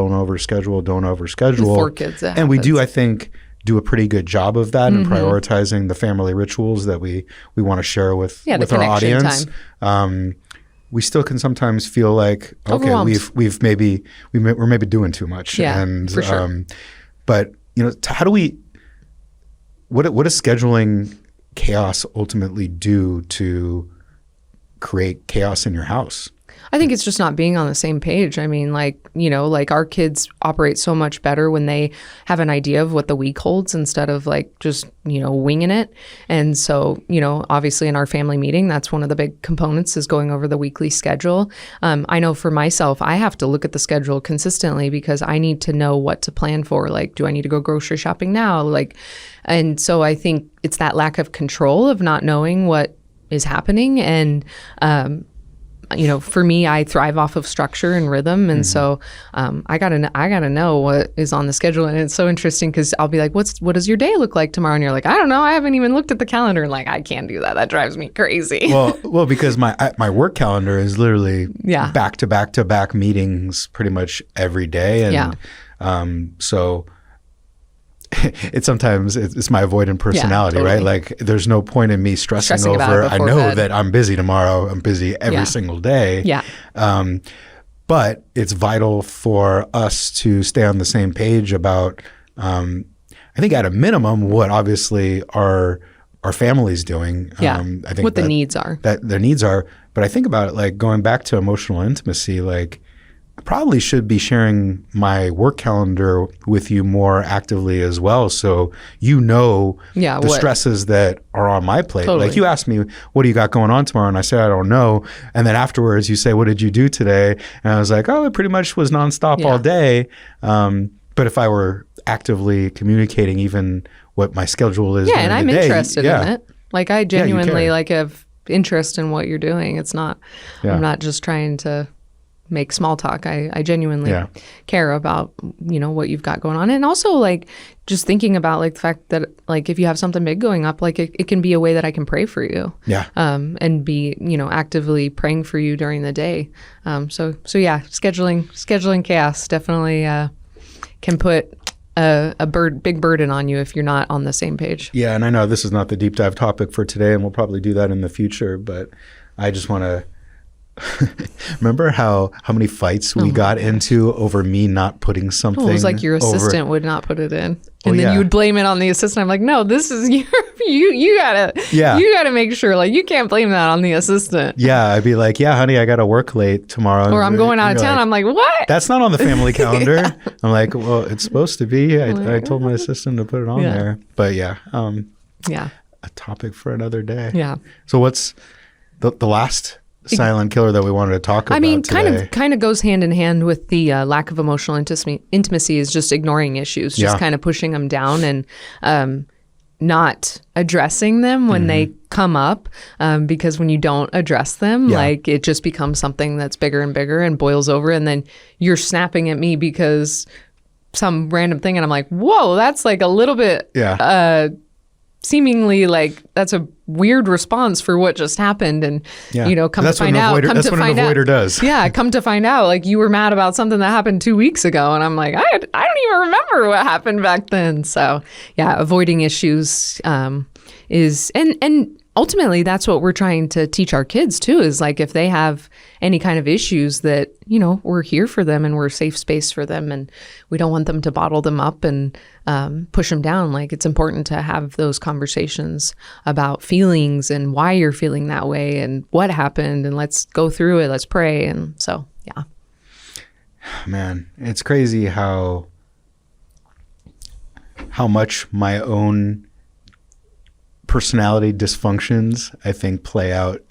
4 kids. And we do, I think, do a pretty good job of that and prioritizing the family rituals that we want to share with our audience. We still can sometimes feel like, okay, we're maybe doing too much. Yeah, and for sure. But how do we? What does scheduling chaos ultimately do to create chaos in your house? I think it's just not being on the same page. I mean, like our kids operate so much better when they have an idea of what the week holds instead of like just, winging it. And so, obviously in our family meeting, that's one of the big components is going over the weekly schedule. I know for myself, I have to look at the schedule consistently because I need to know what to plan for. Like, do I need to go grocery shopping now? And so I think it's that lack of control of not knowing what is happening. And, for me, I thrive off of structure and rhythm. And so I gotta know what is on the schedule. And it's so interesting because I'll be like, what does your day look like tomorrow? And you're like, I don't know. I haven't even looked at the calendar. And like, I can't do that. That drives me crazy. Well, because my work calendar is literally back to back to back meetings pretty much every day. And so it's sometimes it's my avoidant personality, right? Like there's no point in me stressing over, I know that I'm busy tomorrow. I'm busy every single day. Yeah. But it's vital for us to stay on the same page about, I think at a minimum, what obviously our family's doing. I think what the needs are. That their needs are. But I think about it like going back to emotional intimacy, like I probably should be sharing my work calendar with you more actively as well. So the stresses that are on my plate. Totally. Like you asked me, what do you got going on tomorrow? And I said, I don't know. And then afterwards you say, what did you do today? And I was like, oh, it pretty much was nonstop all day. But if I were actively communicating even what my schedule is during and I'm the day, interested in it. Like I genuinely have interest in what you're doing. It's not, I'm not just trying to make small talk. I genuinely Yeah. care about, what you've got going on. And also like just thinking about like the fact that like if you have something big going up, like it can be a way that I can pray for you. Yeah. And be, actively praying for you during the day. So yeah, scheduling chaos definitely can put big burden on you if you're not on the same page. Yeah, and I know this is not the deep dive topic for today, and we'll probably do that in the future, but I just want to remember how many fights we got into over me not putting something. It was like your assistant would not put it in, and then you would blame it on the assistant. I'm like, no, this is you gotta make sure, like, you can't blame that on the assistant. Yeah, I'd be like, yeah, honey, I gotta work late tomorrow, or I'm going out of town. Like, I'm like, what? That's not on the family calendar. I'm like, well, it's supposed to be. I told my assistant to put it on there, but yeah, a topic for another day. Yeah. So what's the last silent killer that we wanted to talk about today? kind of goes hand in hand with the lack of emotional intimacy is just ignoring issues, just kind of pushing them down and not addressing them when they come up, because when you don't address them, like it just becomes something that's bigger and bigger and boils over, and then you're snapping at me because some random thing, and I'm like, whoa, that's like a little bit seemingly like that's a weird response for what just happened, and come to find out, that's what an avoider does. Yeah, come to find out, like you were mad about something that happened 2 weeks ago, and I'm like, I don't even remember what happened back then. So yeah, avoiding issues is and ultimately that's what we're trying to teach our kids too, is like if they have any kind of issues that we're here for them and we're a safe space for them, and we don't want them to bottle them up and push them down. Like it's important to have those conversations about feelings and why you're feeling that way and what happened, and let's go through it, let's pray. And so yeah, man, it's crazy how much my own personality dysfunctions, I think, played out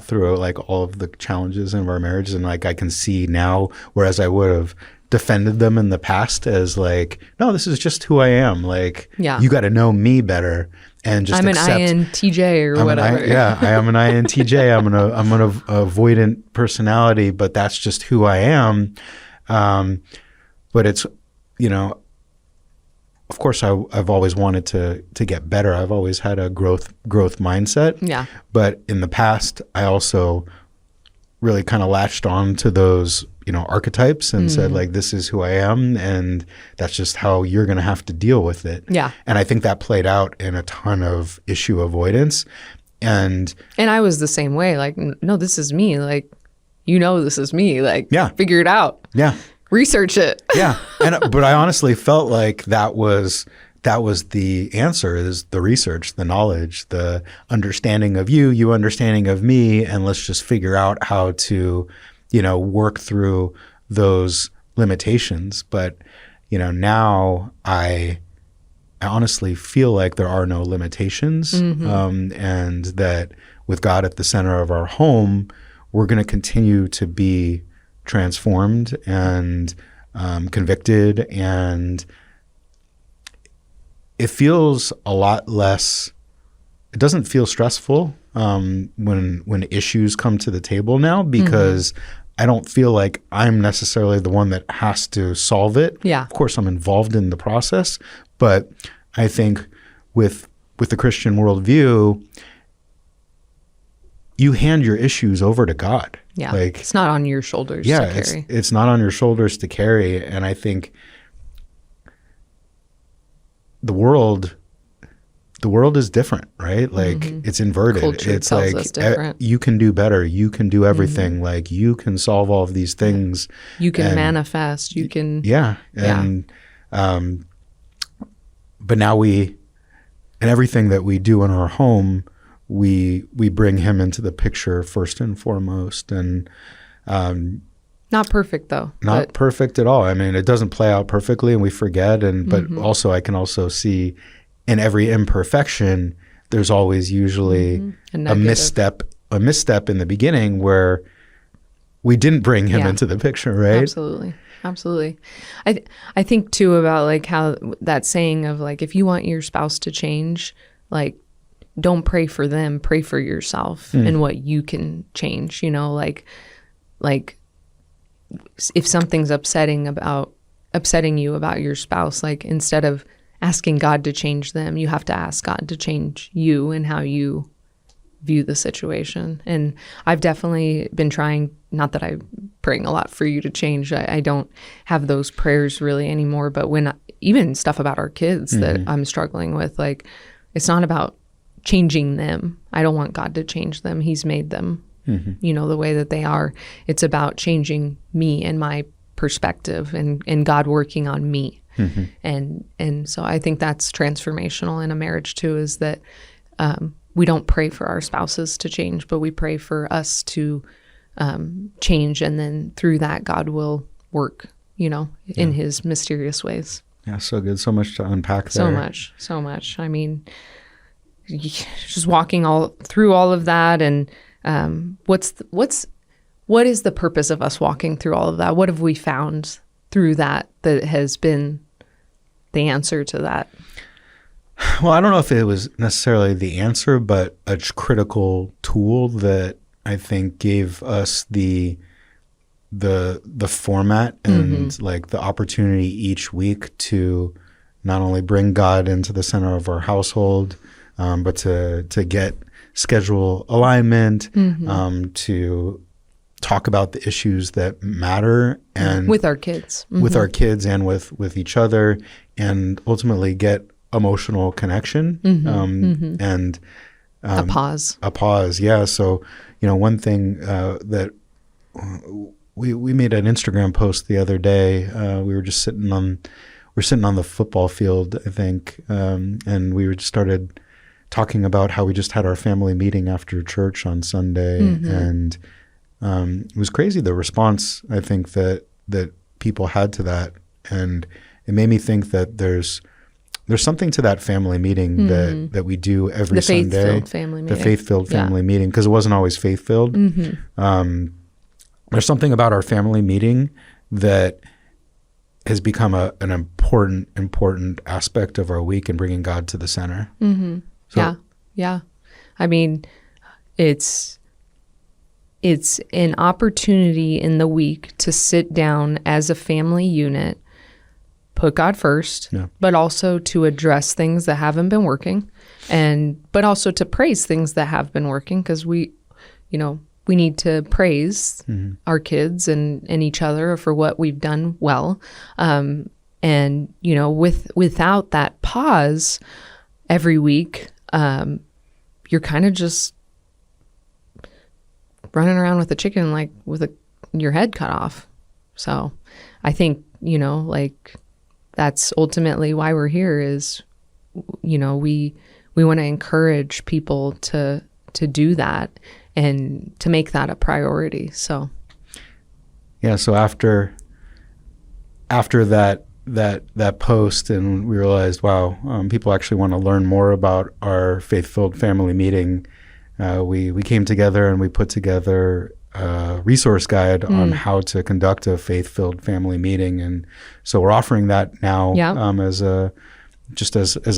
through like all of the challenges in our marriage. And like I can see now, whereas I would have defended them in the past as like, no, this is just who I am. Like, you got to know me better and just accept. I'm an INTJ or whatever. I am an INTJ. I'm an avoidant personality, but that's just who I am. But it's, of course, I've always wanted to get better. I've always had a growth mindset. Yeah. But in the past, I also really kind of latched on to those, archetypes and said like, this is who I am, and that's just how you're going to have to deal with it. Yeah. And I think that played out in a ton of issue avoidance. And I was the same way. Like, no, this is me. Like, this is me. Like, figure it out. Yeah. Research it. Yeah. But I honestly felt like that was the answer, is the research, the knowledge, the understanding of you understanding of me, and let's just figure out how to, work through those limitations. But, now I honestly feel like there are no limitations, and that with God at the center of our home, we're going to continue to be transformed and convicted, and it feels a lot less. It doesn't feel stressful when issues come to the table now, because I don't feel like I'm necessarily the one that has to solve it. Yeah. Of course, I'm involved in the process, but I think with the Christian worldview, you hand your issues over to God. Yeah, like, it's not on your shoulders to carry. It's not on your shoulders to carry. And I think the world is different, right? Like it's inverted. Culture it's tells like us different. You can do better. You can do everything. Like you can solve all of these things. You can manifest. You can. Yeah. And but now and everything that we do in our home, we bring him into the picture first and foremost. And not perfect though. Not perfect at all. I mean, it doesn't play out perfectly, and we forget. But also, I can also see in every imperfection, there's always usually a misstep in the beginning where we didn't bring him into the picture, right? Absolutely. I think too about like how that saying of like, if you want your spouse to change, like, don't pray for them, pray for yourself and what you can change, like if something's upsetting you about your spouse, like instead of asking God to change them, you have to ask God to change you and how you view the situation. And I've definitely been trying, not that I'm praying a lot for you to change. I don't have those prayers really anymore. But even stuff about our kids that I'm struggling with, like, it's not about changing them. I don't want God to change them. He's made them, the way that they are. It's about changing me and my perspective and God working on me. And so I think that's transformational in a marriage too, is that we don't pray for our spouses to change, but we pray for us to change. And then through that, God will work, in his mysterious ways. Yeah, so good. So much to unpack there. So much. I mean, just walking through all of that. And what is the purpose of us walking through all of that? What have we found through that has been the answer to that? Well, I don't know if it was necessarily the answer, but a critical tool that I think gave us the format and like the opportunity each week to not only bring God into the center of our household, but to get schedule alignment, to talk about the issues that matter, and with our kids, with our kids and with each other, and ultimately get emotional connection and a pause. Yeah. So, one thing that we made an Instagram post the other day. We were just sitting on the football field, I think, and we just started talking about how we just had our family meeting after church on Sunday, and it was crazy the response I think that people had to that, and it made me think that there's something to that family meeting that we do every Sunday. The faith-filled family meeting. The faith-filled family meeting, because it wasn't always faith-filled. There's something about our family meeting that has become an important aspect of our week in bringing God to the center. So, yeah. I mean, it's an opportunity in the week to sit down as a family unit, put God first, but also to address things that haven't been working, but also to praise things that have been working, because we need to praise our kids and each other for what we've done well. And without that pause every week, you're kind of just running around with a chicken, like with your head cut off. So I think, that's ultimately why we're here is, we want to encourage people to do that and to make that a priority. So, yeah. So after that post, and we realized, wow, people actually want to learn more about our faith-filled family meeting. We came together and we put together a resource guide on how to conduct a faith-filled family meeting, and so we're offering that now as a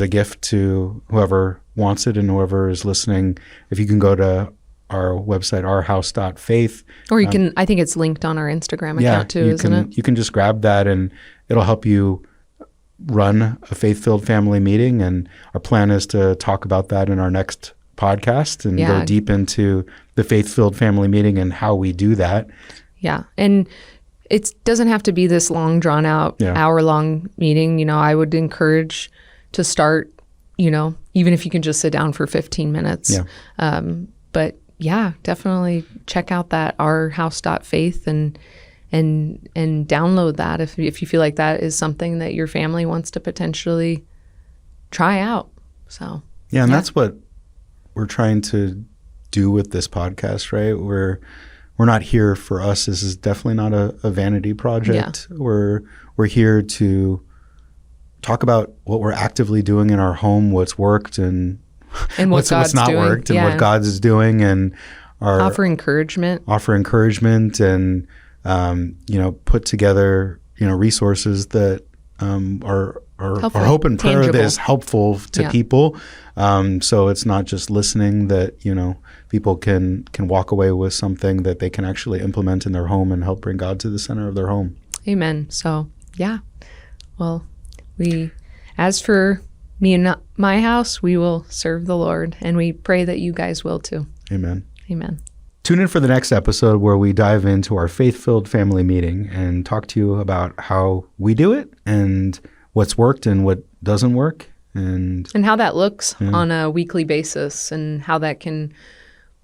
gift to whoever wants it and whoever is listening. If you can go to our website, ourhouse.faith. Or you can, I think it's linked on our Instagram account too, isn't it? You can just grab that and it'll help you run a faith-filled family meeting. And our plan is to talk about that in our next podcast and go deep into the faith-filled family meeting and how we do that. Yeah. And it doesn't have to be this long, drawn out, hour-long meeting. I would encourage to start, even if you can just sit down for 15 minutes. Yeah. But yeah, definitely check out that ourhouse.faith and download that if you feel like that is something that your family wants to potentially try out. So and that's what we're trying to do with this podcast, right? We're not here for us. This is definitely not a vanity project. Yeah. We're here to talk about what we're actively doing in our home, what's worked and what's not worked, and what God is doing, and offer encouragement and put together resources that are our Helpful. hope and prayer Tangible. that is helpful to Yeah. people. So it's not just listening, that, people can walk away with something that they can actually implement in their home and help bring God to the center of their home. Amen. So, yeah. Well, as for me and my house, we will serve the Lord, and we pray that you guys will too. Amen. Amen. Tune in for the next episode where we dive into our faith-filled family meeting and talk to you about how we do it and what's worked and what doesn't work. And how that looks on a weekly basis, and how that can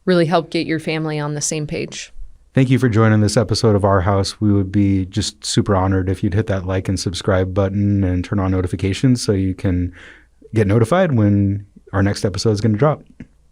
really help get your family on the same page. thank you for joining this episode of Our House. We would be just super honored if you'd hit that like and subscribe button and turn on notifications so you can get notified when our next episode is going to drop.